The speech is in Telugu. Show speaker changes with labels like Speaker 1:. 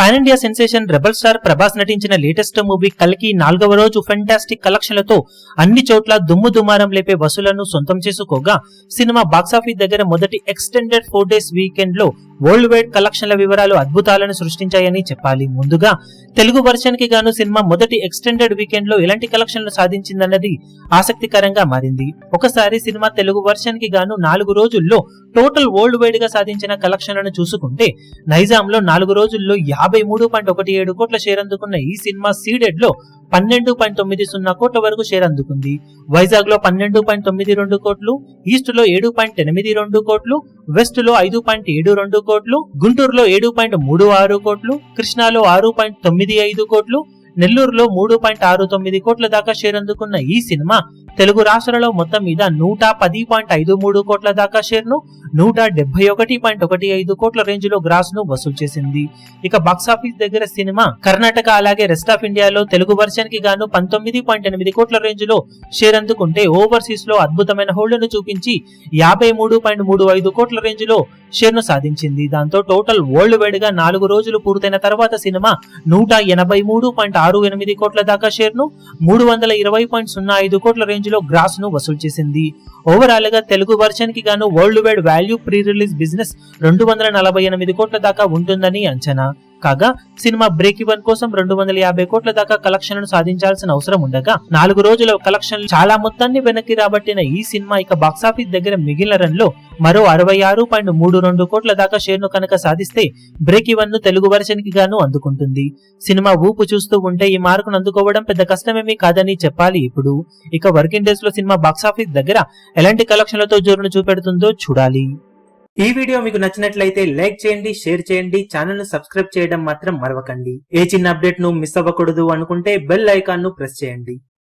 Speaker 1: Pan India sensation rebel star Prabhas నటించిన లేటెస్ట్ మూవీ కల్కి 4వ రోజు ఫెంటాస్టిక్ కలెక్షన్లతో అన్ని చోట్ల దుమ్ము దుమారం లేపే వసూలను సొంతం చేసుకోగా సినిమా బాక్సాఫీస్ దగ్గర మొదటి ఎక్స్టెండెడ్ 4 డేస్ వీకెండ్ లో వరల్డ్ వైడ్ కలెక్షన్ల వివరాలు అద్భుతాలను సృష్టించాయని చెప్పాలి. ముందుగా తెలుగు వర్షన్ కి గాను సినిమా మొదటి ఎక్స్టెండెడ్ వీకెండ్ లో ఎలాంటి కలెక్షన్లు సాధించిందన్నది ఆసక్తికరంగా మారింది. ఒకసారి సినిమా తెలుగు వర్షన్ కి గాను 4 రోజుల్లో టోటల్ వరల్డ్ వైడ్ గా సాధించిన కలెక్షన్లను చూసుకుంటే నైజాం లో 4 రోజుల్లో 53.17 కోట్ల షేర్ అందుకున్న ఈ సినిమా సీడెడ్ లో 12.90 కోట్ల వరకు షేర్ అందుకుంది. వైజాగ్ లో 12.92 కోట్లు, ఈస్ట్ లో 7.82 కోట్లు, వెస్ట్ లో 5.72 కోట్లు, గుంటూరులో 7.36 కోట్లు, కృష్ణాలో 6.95 కోట్లు, నెల్లూరులో 3.69 కోట్ల దాకా షేర్ అందుకున్న ఈ సినిమా తెలుగు రాష్ట్రాలలో మొత్తం మీద 110.53 కోట్ల దాకా షేర్ ను 171.15 కోట్ల రేంజ్ లో గ్రాస్ ను వసూలు చేసింది. ఇక బాక్సాఫీస్ దగ్గర సినిమా కర్ణాటక అలాగే రెస్ట్ ఆఫ్ ఇండియాలో తెలుగు వర్షన్ కి గాను 19.8 కోట్ల రేంజ్ లో షేర్ అందుకుంటే ఓవర్సీస్ లో అద్భుతమైన హోల్డ్ ను చూపించి 53.35 కోట్ల రేంజ్ లో షేర్ ను సాధించింది. దాంతో టోటల్ వరల్డ్ వైడ్ గా 4 రోజులు పూర్తయిన తర్వాత సినిమా 183.68 కోట్ల దాకా షేర్ ను 320.05 కోట్ల రేంజ్ లో గ్రాస్ ను వసూలు చేసింది. ఓవరాల్ గా తెలుగు వర్షన్ కి గాను world wide value pre release business 248 కోట్ల దాకా ఉంటుందని అంచనా. కాగా సినిమా బ్రేక్ ఈవెన్ కోసం 250 కోట్ల దాకా కలెక్షన్లను సాధించాల్సిన అవసరం ఉండగా 4 రోజుల కలెక్షన్ చాలా మొత్తాన్ని వెనక్కి రాబట్టిన ఈ సినిమా ఇక బాక్సాఫీస్ దగ్గర మిగిలిన రన్ లో మరో 66.32 కోట్ల దాకా షేర్ ను కనుక సాధిస్తే బ్రేక్ ఈవెన్ ను తెలుగు వర్షన్ కి గాను అందుకుంటుంది. సినిమా ఊపు చూస్తూ ఉంటే ఈ మార్కును అందుకోవడం పెద్ద కష్టమేమీ కాదని చెప్పాలి. ఇప్పుడు ఇక వర్కింగ్ డేస్ లో సినిమా బాక్సాఫీస్ దగ్గర ఎలాంటి కలెక్షన్లతో జోరును చూపెడుతుందో చూడాలి. ఈ వీడియో మీకు నచ్చినట్లయితే లైక్ చేయండి, షేర్ చేయండి, ఛానల్ ను సబ్స్క్రైబ్ చేయడం మాత్రం మరవకండి. ఏ చిన్న అప్డేట్ ను మిస్ అవ్వకూడదు అనుకుంటే బెల్ ఐకాన్ ను ప్రెస్ చేయండి.